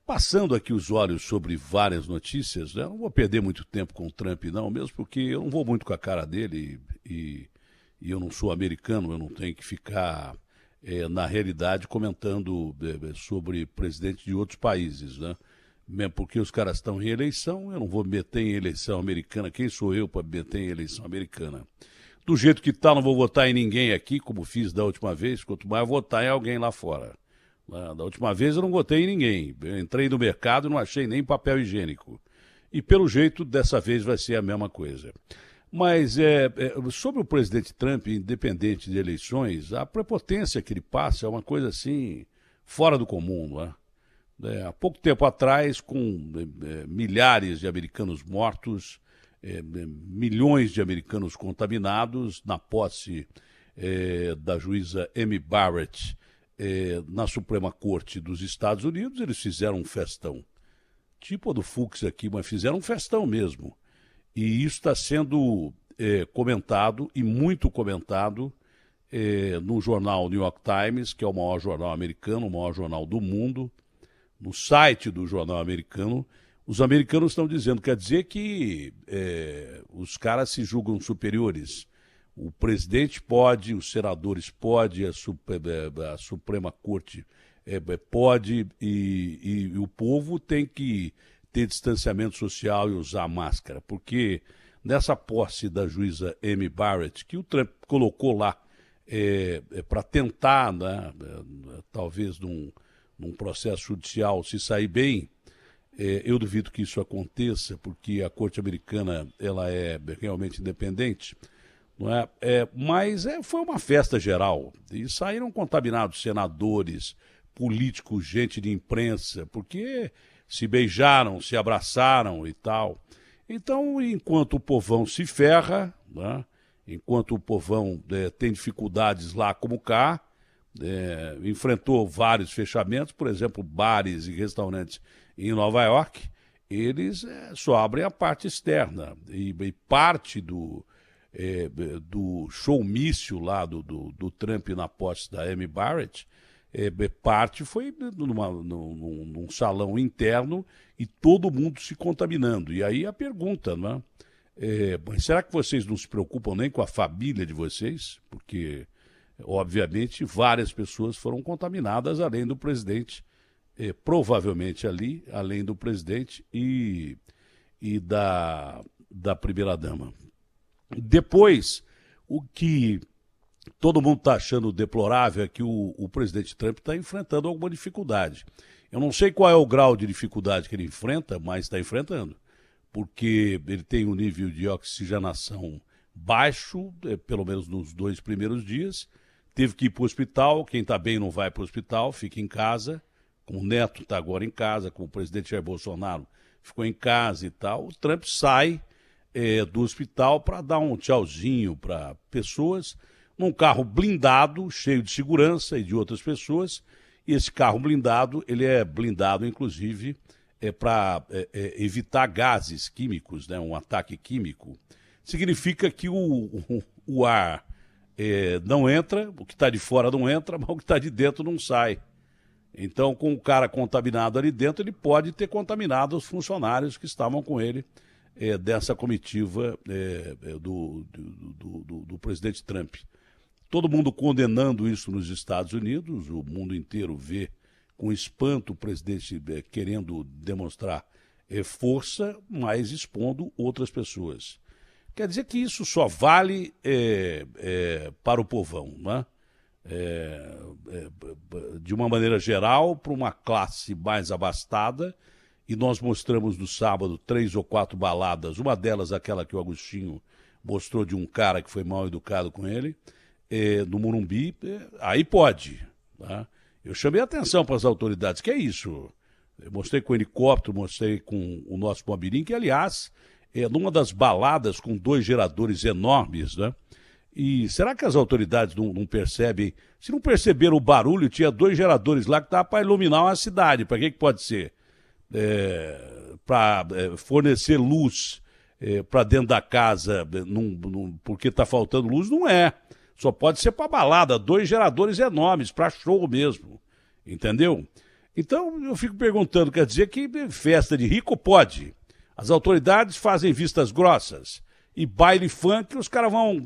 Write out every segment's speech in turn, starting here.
Passando aqui os olhos sobre várias notícias, né? Não vou perder muito tempo com o Trump, não, mesmo porque eu não vou muito com a cara dele e eu não sou americano, eu não tenho que ficar, na realidade, comentando sobre presidentes de outros países, né? Mesmo porque os caras estão em eleição, eu não vou me meter em eleição americana. Quem sou eu para me meter em eleição americana? Do jeito que está, não vou votar em ninguém aqui, como fiz da última vez, quanto mais votar em alguém lá fora. Da última vez eu não votei em ninguém. Eu entrei no mercado e não achei nem papel higiênico. E pelo jeito, dessa vez vai ser a mesma coisa. Mas sobre o presidente Trump, independente de eleições, a prepotência que ele passa é uma coisa assim, fora do comum, não é? Há pouco tempo atrás, com milhares de americanos mortos, milhões de americanos contaminados, na posse da juíza Amy Barrett na Suprema Corte dos Estados Unidos, eles fizeram um festão. Tipo a do Fux aqui, mas fizeram um festão mesmo. E isso está sendo comentado, e muito comentado, no jornal New York Times, que é o maior jornal americano, o maior jornal do mundo. No site do jornal americano, os americanos estão dizendo, quer dizer que os caras se julgam superiores. O presidente pode, os senadores podem, a Suprema Corte pode, e o povo tem que ter distanciamento social e usar máscara. Porque nessa posse da juíza Amy Barrett, que o Trump colocou lá para tentar, né, talvez num processo judicial se sair bem, eu duvido que isso aconteça, porque a Corte Americana ela é realmente independente, não é? Mas foi uma festa geral, e saíram contaminados senadores, políticos, gente de imprensa, porque se beijaram, se abraçaram e tal. Então, enquanto o povão se ferra, né? Enquanto o povão tem dificuldades lá como cá, enfrentou vários fechamentos, por exemplo, bares e restaurantes em Nova York, eles só abrem a parte externa. E parte do showmício lá do Trump na posse da Amy Barrett, parte foi num salão interno e todo mundo se contaminando. E aí a pergunta, né? Mas será que vocês não se preocupam nem com a família de vocês? Porque obviamente, várias pessoas foram contaminadas, além do presidente, provavelmente ali, além do presidente e da primeira-dama. Depois, o que todo mundo está achando deplorável é que o presidente Trump está enfrentando alguma dificuldade. Eu não sei qual é o grau de dificuldade que ele enfrenta, mas está enfrentando, porque ele tem um nível de oxigenação baixo, pelo menos nos 2 primeiros dias. Teve que ir para o hospital, quem está bem não vai para o hospital, fica em casa, como o neto está agora em casa, como o presidente Jair Bolsonaro ficou em casa e tal. O Trump sai do hospital para dar um tchauzinho para pessoas, num carro blindado, cheio de segurança e de outras pessoas, e esse carro blindado, ele é blindado, inclusive, para evitar gases químicos, né, um ataque químico. Significa que o ar não entra, o que está de fora não entra, mas o que está de dentro não sai. Então, com o cara contaminado ali dentro, ele pode ter contaminado os funcionários que estavam com ele dessa comitiva do presidente Trump. Todo mundo condenando isso nos Estados Unidos, o mundo inteiro vê com espanto o presidente querendo demonstrar força, mas expondo outras pessoas. Quer dizer que isso só vale para o povão, né? De uma maneira geral, para uma classe mais abastada, e nós mostramos no sábado 3 ou 4 baladas, uma delas aquela que o Agostinho mostrou de um cara que foi mal educado com ele, no Morumbi, aí pode. Tá? Eu chamei a atenção para as autoridades, que é isso? Eu mostrei com o helicóptero, mostrei com o nosso Mobilim, que aliás, numa das baladas com 2 geradores enormes, né? E será que as autoridades não percebem? Se não perceberam o barulho, tinha 2 geradores lá que estavam para iluminar uma cidade. Para que pode ser? Para fornecer luz para dentro da casa, porque está faltando luz? Não é. Só pode ser para balada. 2 geradores enormes, para show mesmo. Entendeu? Então, eu fico perguntando, quer dizer que festa de rico pode. As autoridades fazem vistas grossas. E baile funk, os caras vão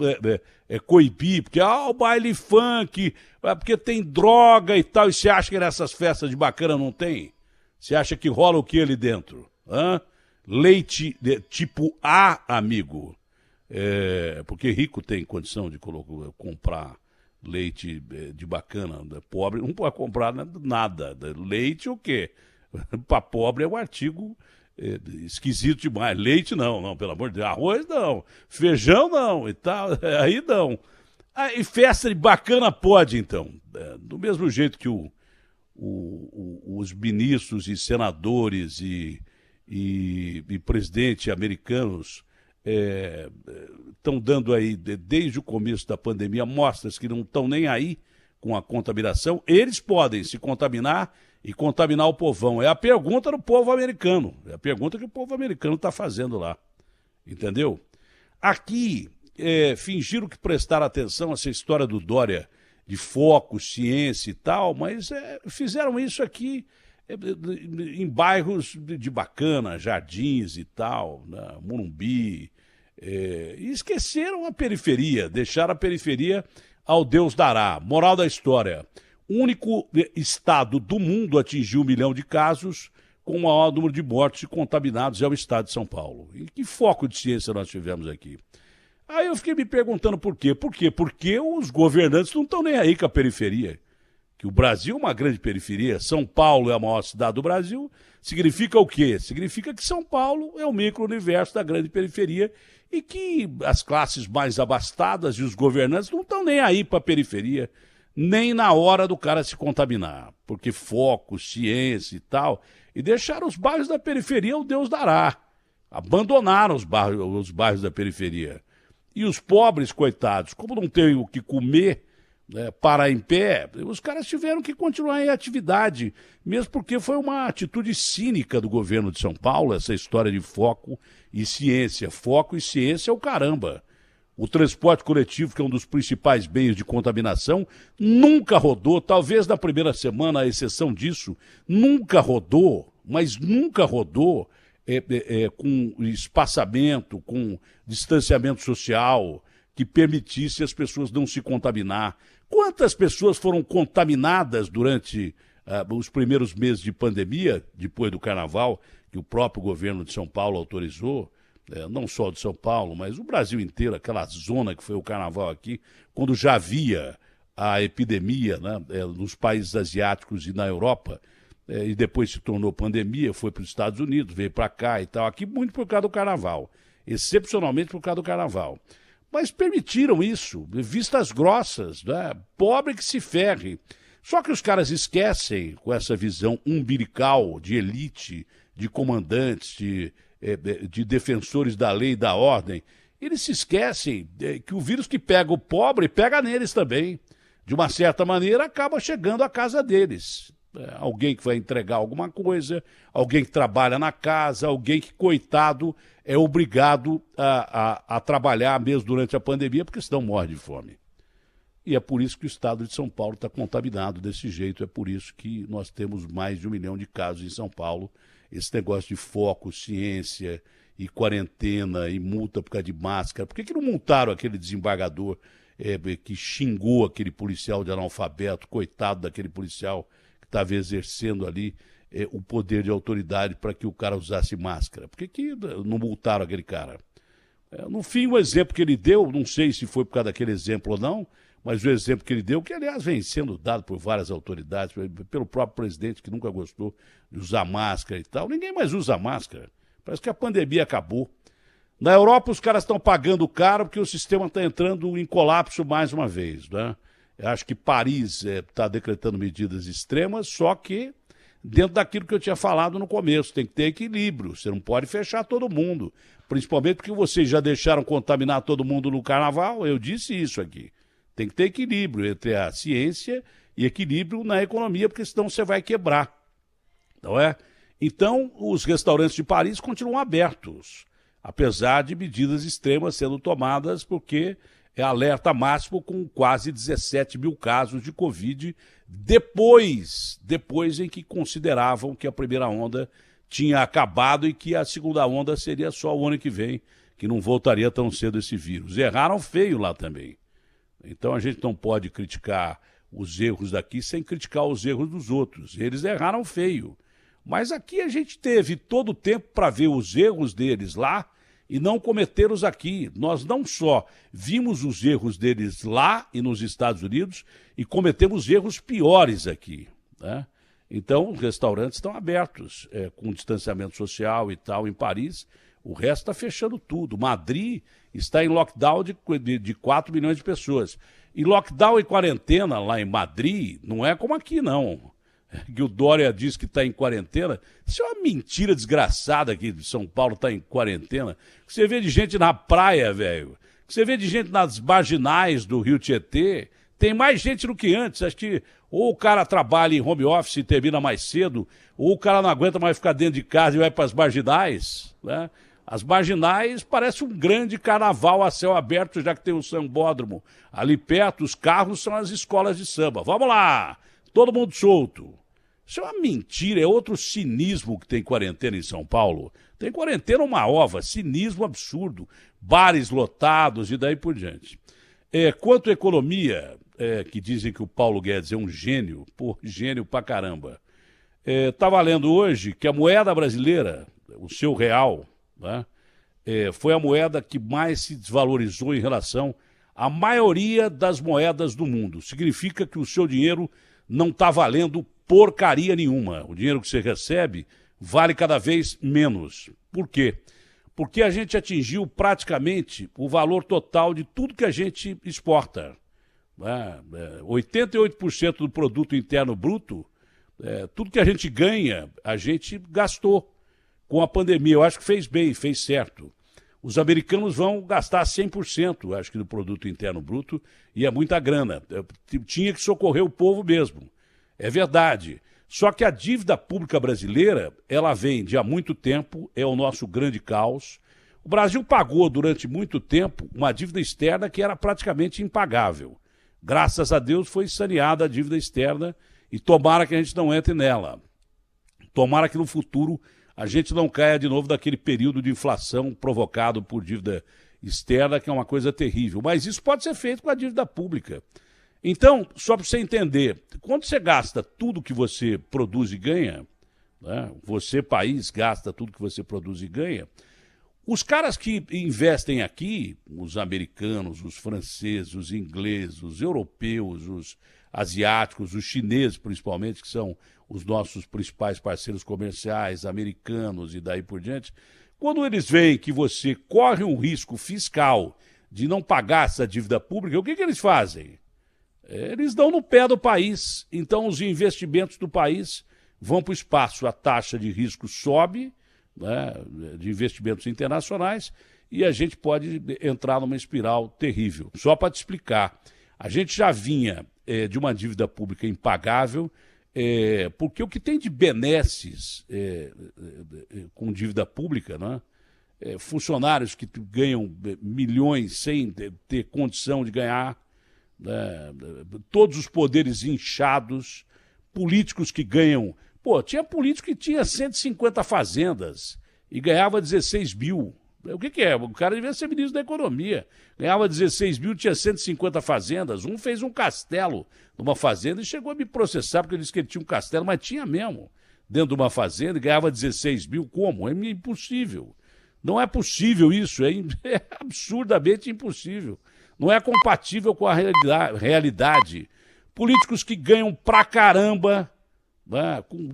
coibir, porque o baile funk, porque tem droga e tal. E você acha que nessas festas de bacana não tem? Você acha que rola o que ali dentro? Hã? Leite tipo A, amigo. Porque rico tem condição de comprar leite de bacana. Pobre não pode comprar nada. Leite o quê? Para pobre é um artigo esquisito demais. Leite não, pelo amor de Deus. Arroz não. Feijão não e tal. Aí não. E festa de bacana pode, então. Do mesmo jeito que os ministros e senadores e presidentes americanos estão dando aí, desde o começo da pandemia, mostras que não estão nem aí com a contaminação. Eles podem se contaminar e contaminar o povão. É a pergunta do povo americano. É a pergunta que o povo americano está fazendo lá. Entendeu? Aqui, fingiram que prestaram atenção a essa história do Dória, de foco, ciência e tal, mas fizeram isso aqui em bairros de bacana, Jardins e tal, né? Morumbi, e esqueceram a periferia, deixaram a periferia ao Deus dará. Moral da história, o único estado do mundo a atingir 1 milhão de casos, com o maior número de mortos e contaminados é o estado de São Paulo. E que foco de ciência nós tivemos aqui? Aí eu fiquei me perguntando por quê. Por quê? Porque os governantes não estão nem aí com a periferia. Que o Brasil é uma grande periferia, São Paulo é a maior cidade do Brasil, significa o quê? Significa que São Paulo é o micro-universo da grande periferia e que as classes mais abastadas e os governantes não estão nem aí para a periferia, nem na hora do cara se contaminar, porque foco, ciência e tal, e deixaram os bairros da periferia o Deus dará, abandonaram os bairros da periferia. E os pobres, coitados, como não têm o que comer, parar em pé, os caras tiveram que continuar em atividade, mesmo porque foi uma atitude cínica do governo de São Paulo, essa história de foco e ciência. Foco e ciência é o caramba. O transporte coletivo, que é um dos principais meios de contaminação, nunca rodou, talvez na primeira semana, à exceção disso, nunca rodou, mas nunca rodou com espaçamento, com distanciamento social, que permitisse as pessoas não se contaminar. Quantas pessoas foram contaminadas durante os primeiros meses de pandemia, depois do carnaval, que o próprio governo de São Paulo autorizou, não só de São Paulo, mas o Brasil inteiro, aquela zona que foi o carnaval aqui, quando já havia a epidemia, né, nos países asiáticos e na Europa, e depois se tornou pandemia, foi para os Estados Unidos, veio para cá e tal, aqui muito por causa do carnaval, excepcionalmente por causa do carnaval. Mas permitiram isso, vistas grossas, né? Pobre que se ferre. Só que os caras esquecem, com essa visão umbilical de elite, de comandantes, de defensores da lei e da ordem, eles se esquecem que o vírus que pega o pobre, pega neles também. De uma certa maneira, acaba chegando à casa deles. Alguém que vai entregar alguma coisa, alguém que trabalha na casa, alguém que, coitado, é obrigado a trabalhar mesmo durante a pandemia, porque senão morre de fome. E é por isso que o estado de São Paulo está contaminado desse jeito, é por isso que nós temos mais de 1 milhão de casos em São Paulo. Esse negócio de foco, ciência e quarentena e multa por causa de máscara. Por que não multaram aquele desembargador que xingou aquele policial de analfabeto, coitado daquele policial que estava exercendo ali o poder de autoridade para que o cara usasse máscara? Por que não multaram aquele cara? No fim, o exemplo que ele deu, não sei se foi por causa daquele exemplo ou não, mas o exemplo que ele deu, que aliás vem sendo dado por várias autoridades, pelo próprio presidente que nunca gostou de usar máscara e tal, ninguém mais usa máscara. Parece que a pandemia acabou. Na Europa os caras estão pagando caro porque o sistema está entrando em colapso mais uma vez, né? Eu acho que Paris está decretando medidas extremas, só que dentro daquilo que eu tinha falado no começo, tem que ter equilíbrio, você não pode fechar todo mundo, principalmente porque vocês já deixaram contaminar todo mundo no carnaval, eu disse isso aqui. Tem que ter equilíbrio entre a ciência e equilíbrio na economia, porque senão você vai quebrar, não é? Então, os restaurantes de Paris continuam abertos, apesar de medidas extremas sendo tomadas, porque é alerta máximo com quase 17 mil casos de Covid, depois em que consideravam que a primeira onda tinha acabado e que a segunda onda seria só o ano que vem, que não voltaria tão cedo esse vírus. Erraram feio lá também. Então a gente não pode criticar os erros daqui sem criticar os erros dos outros. Eles erraram feio. Mas aqui a gente teve todo o tempo para ver os erros deles lá e não cometê-los aqui. Nós não só vimos os erros deles lá e nos Estados Unidos e cometemos erros piores aqui, né? Então, os restaurantes estão abertos, com distanciamento social e tal, em Paris. O resto está fechando tudo. Madrid está em lockdown de 4 milhões de pessoas. E lockdown e quarentena lá em Madrid não é como aqui, não. Que o Dória diz que está em quarentena. Isso é uma mentira desgraçada que São Paulo está em quarentena. Você vê de gente na praia, velho. Você vê de gente nas marginais do Rio Tietê. Tem mais gente do que antes. Acho que ou o cara trabalha em home office e termina mais cedo, ou o cara não aguenta mais ficar dentro de casa e vai para as marginais, né? As marginais parece um grande carnaval a céu aberto, já que tem o sambódromo ali perto. Os carros são as escolas de samba. Vamos lá, todo mundo solto. Isso é uma mentira, é outro cinismo que tem quarentena em São Paulo. Tem quarentena uma ova, cinismo absurdo, bares lotados e daí por diante. Quanto à economia, que dizem que o Paulo Guedes é um gênio, gênio pra caramba. Tá valendo hoje que a moeda brasileira, o seu real, né, foi a moeda que mais se desvalorizou em relação à maioria das moedas do mundo. Significa que o seu dinheiro não está valendo porcaria nenhuma. O dinheiro que você recebe vale cada vez menos. Por quê? Porque a gente atingiu praticamente o valor total de tudo que a gente exporta. 88% do produto interno bruto, tudo que a gente ganha, a gente gastou com a pandemia. Eu acho que fez bem, fez certo. Os americanos vão gastar 100%, acho que, do produto interno bruto, e é muita grana. Tinha que socorrer o povo mesmo. É verdade. Só que a dívida pública brasileira, ela vem de há muito tempo, é o nosso grande caos. O Brasil pagou durante muito tempo uma dívida externa que era praticamente impagável. Graças a Deus foi saneada a dívida externa e tomara que a gente não entre nela. Tomara que no futuro a gente não caia de novo daquele período de inflação provocado por dívida externa, que é uma coisa terrível. Mas isso pode ser feito com a dívida pública. Então, só para você entender, quando você gasta tudo que você produz e ganha, né, você, país, gasta tudo que você produz e ganha, os caras que investem aqui, os americanos, os franceses, os ingleses, os europeus, os asiáticos, os chineses principalmente, que são os nossos principais parceiros comerciais, americanos e daí por diante, quando eles veem que você corre um risco fiscal de não pagar essa dívida pública, o que eles fazem? Eles dão no pé do país. Então os investimentos do país vão para o espaço. A taxa de risco sobe, né, de investimentos internacionais, e a gente pode entrar numa espiral terrível. Só para te explicar, a gente já vinha de uma dívida pública impagável, porque o que tem de benesses com dívida pública, né, funcionários que ganham milhões sem ter condição de ganhar, todos os poderes inchados, políticos que ganham... Pô, tinha político que tinha 150 fazendas e ganhava 16 mil. O que é? O cara devia ser ministro da Economia. Ganhava 16 mil, tinha 150 fazendas. Um fez um castelo numa fazenda e chegou a me processar porque ele disse que ele tinha um castelo, mas tinha mesmo, dentro de uma fazenda, e ganhava 16 mil. Como? É impossível. Não é possível isso, é absurdamente impossível. Não é compatível com a realidade. Políticos que ganham pra caramba, né, com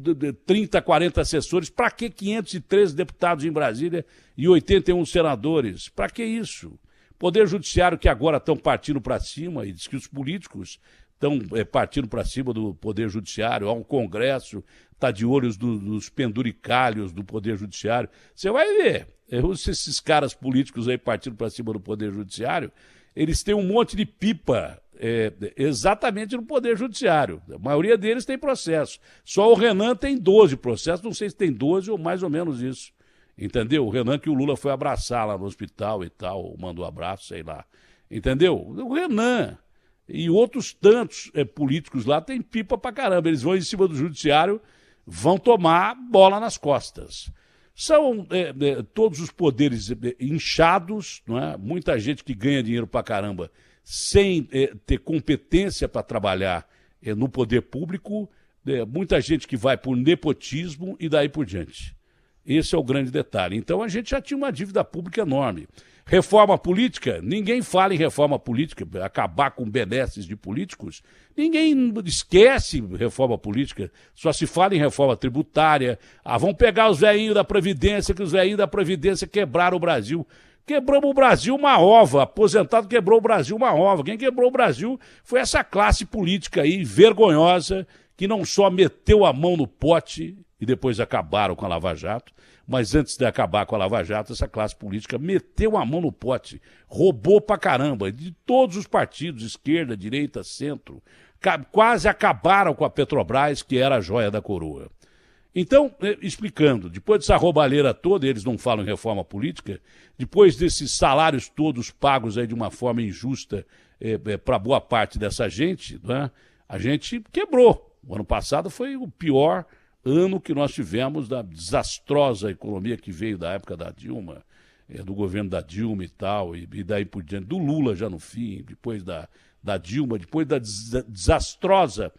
30, 40 assessores, para que 513 deputados em Brasília e 81 senadores? Para que isso? Poder Judiciário que agora estão partindo para cima, e diz que os políticos estão partindo para cima do Poder Judiciário, há um Congresso, está de olho nos penduricalhos do Poder Judiciário. Você vai ver, esses caras políticos aí partindo para cima do Poder Judiciário, eles têm um monte de pipa exatamente no Poder Judiciário. A maioria deles tem processo. Só o Renan tem 12 processos, não sei se tem 12 ou mais ou menos isso. Entendeu? O Renan que o Lula foi abraçar lá no hospital e tal, mandou abraço, sei lá. entendeu? O Renan e outros tantos políticos lá têm pipa pra caramba. Eles vão em cima do judiciário, vão tomar bola nas costas. São todos os poderes inchados, não é? Muita gente que ganha dinheiro pra caramba sem ter competência para trabalhar no poder público, muita gente que vai por nepotismo e daí por diante. Esse é o grande detalhe. Então a gente já tinha uma dívida pública enorme. Reforma política, ninguém fala em reforma política, acabar com benesses de políticos, ninguém esquece reforma política, só se fala em reforma tributária. Vão pegar os velhinhos da Previdência, que os velhinhos da Previdência quebraram o Brasil. Quebramos o Brasil uma ova, aposentado quebrou o Brasil uma ova. Quem quebrou o Brasil foi essa classe política aí, vergonhosa, que não só meteu a mão no pote e depois acabaram com a Lava Jato, mas antes de acabar com a Lava Jato, essa classe política meteu a mão no pote, roubou pra caramba, de todos os partidos, esquerda, direita, centro, quase acabaram com a Petrobras, que era a joia da coroa. Então, explicando, depois dessa roubalheira toda, eles não falam em reforma política, depois desses salários todos pagos aí de uma forma injusta para boa parte dessa gente, né, a gente quebrou. O ano passado foi o pior ano que nós tivemos da desastrosa economia que veio da época da Dilma, do governo da Dilma e tal, e daí por diante, do Lula já no fim, depois da Dilma, depois da desastrosa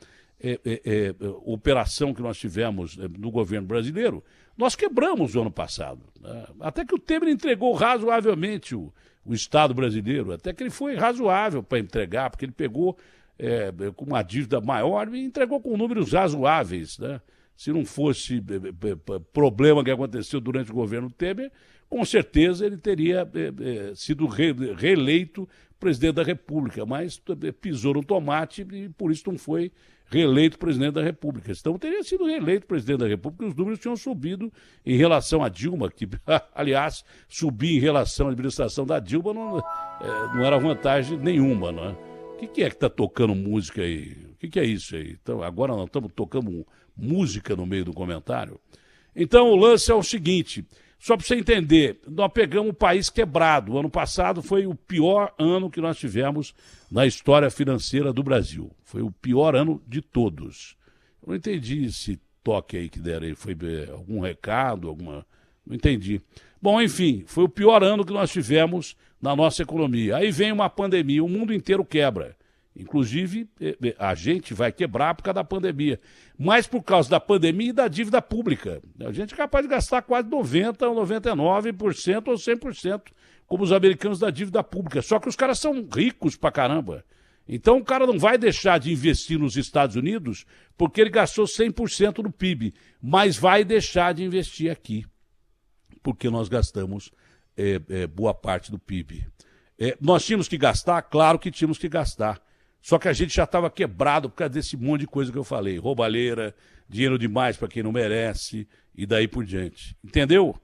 operação que nós tivemos no governo brasileiro, nós quebramos o ano passado. Né? Até que o Temer entregou razoavelmente o Estado brasileiro, até que ele foi razoável para entregar, porque ele pegou com uma dívida maior e entregou com números razoáveis, né? Se não fosse problema que aconteceu durante o governo Temer, com certeza ele teria sido reeleito presidente da República, mas pisou no tomate e por isso não foi reeleito presidente da República. Então teria sido reeleito presidente da República e os números tinham subido em relação a Dilma, que, aliás, subir em relação à administração da Dilma não era vantagem nenhuma, não é? O que é que está tocando música aí? O que é isso aí? Então, agora nós estamos tocando música no meio do comentário. Então o lance é o seguinte, só para você entender, nós pegamos o país quebrado. O ano passado foi o pior ano que nós tivemos na história financeira do Brasil. Foi o pior ano de todos. Eu não entendi esse toque aí que deram aí. Foi algum recado, alguma... Não entendi. Bom, enfim, foi o pior ano que nós tivemos na nossa economia. Aí vem uma pandemia, o mundo inteiro quebra. Inclusive, a gente vai quebrar por causa da pandemia. Mas por causa da pandemia e da dívida pública. A gente é capaz de gastar quase 90%, ou 99% ou 100%, como os americanos da dívida pública. Só que os caras são ricos pra caramba. Então o cara não vai deixar de investir nos Estados Unidos porque ele gastou 100% do PIB, mas vai deixar de investir aqui, porque nós gastamos boa parte do PIB. Nós tínhamos que gastar? Claro que tínhamos que gastar. Só que a gente já estava quebrado por causa desse monte de coisa que eu falei. Roubalheira, dinheiro demais para quem não merece e daí por diante. Entendeu?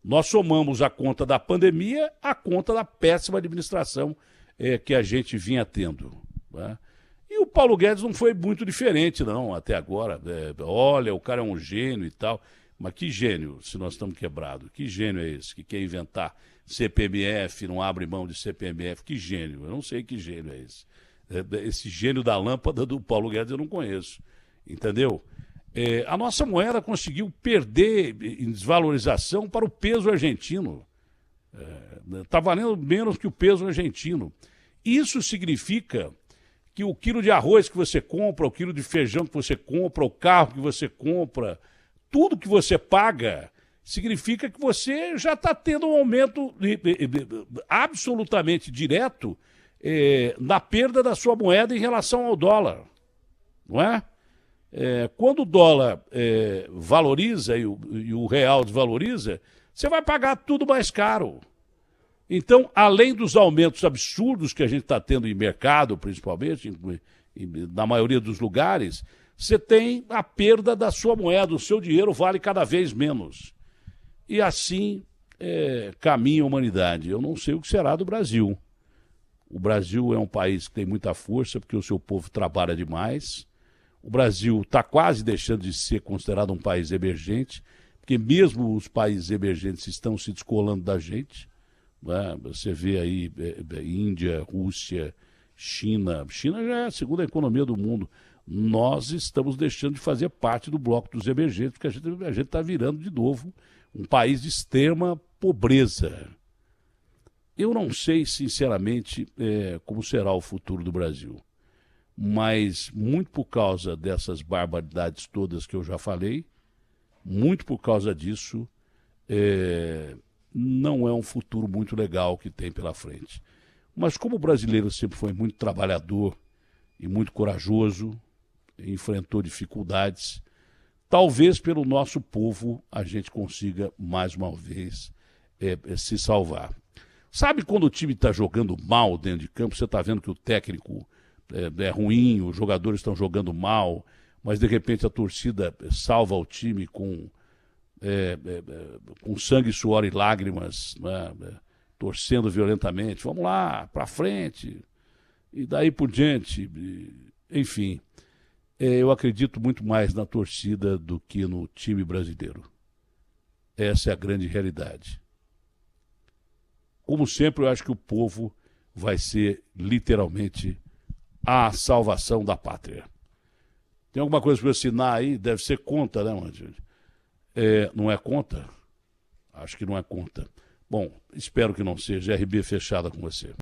Nós somamos a conta da pandemia à conta da péssima administração que a gente vinha tendo. Né? E o Paulo Guedes não foi muito diferente, não, até agora. Olha, o cara é um gênio e tal. Mas que gênio, se nós estamos quebrados? Que gênio é esse que quer inventar CPMF, não abre mão de CPMF? Que gênio? Eu não sei que gênio é esse. Esse gênio da lâmpada do Paulo Guedes eu não conheço, entendeu? A nossa moeda conseguiu perder em desvalorização para o peso argentino. Está valendo menos que o peso argentino. Isso significa que o quilo de arroz que você compra, o quilo de feijão que você compra, o carro que você compra, tudo que você paga, significa que você já está tendo um aumento absolutamente direto na perda da sua moeda em relação ao dólar, não é? Quando o dólar valoriza e o real desvaloriza, você vai pagar tudo mais caro. Então, além dos aumentos absurdos que a gente está tendo em mercado, principalmente, na maioria dos lugares, você tem a perda da sua moeda, o seu dinheiro vale cada vez menos. E assim caminha a humanidade. Eu não sei o que será do Brasil. O Brasil é um país que tem muita força porque o seu povo trabalha demais. O Brasil está quase deixando de ser considerado um país emergente, porque mesmo os países emergentes estão se descolando da gente. né? Você vê aí Índia, Rússia, China. China já é a segunda economia do mundo. Nós estamos deixando de fazer parte do bloco dos emergentes, porque a gente está virando de novo um país de extrema pobreza. Eu não sei, sinceramente, como será o futuro do Brasil, mas muito por causa dessas barbaridades todas que eu já falei, muito por causa disso, não é um futuro muito legal que tem pela frente. Mas como o brasileiro sempre foi muito trabalhador e muito corajoso, enfrentou dificuldades, talvez pelo nosso povo a gente consiga mais uma vez se salvar. Sabe quando o time está jogando mal dentro de campo, você está vendo que o técnico é ruim, os jogadores estão jogando mal, mas de repente a torcida salva o time com sangue, suor e lágrimas, né, torcendo violentamente, vamos lá, para frente, e daí por diante, enfim. Eu acredito muito mais na torcida do que no time brasileiro. Essa é a grande realidade. Como sempre, eu acho que o povo vai ser literalmente a salvação da pátria. Tem alguma coisa para eu assinar aí? Deve ser conta, né, Mandinho? Não é conta? Acho que não é conta. Bom, espero que não seja. RB fechada com você.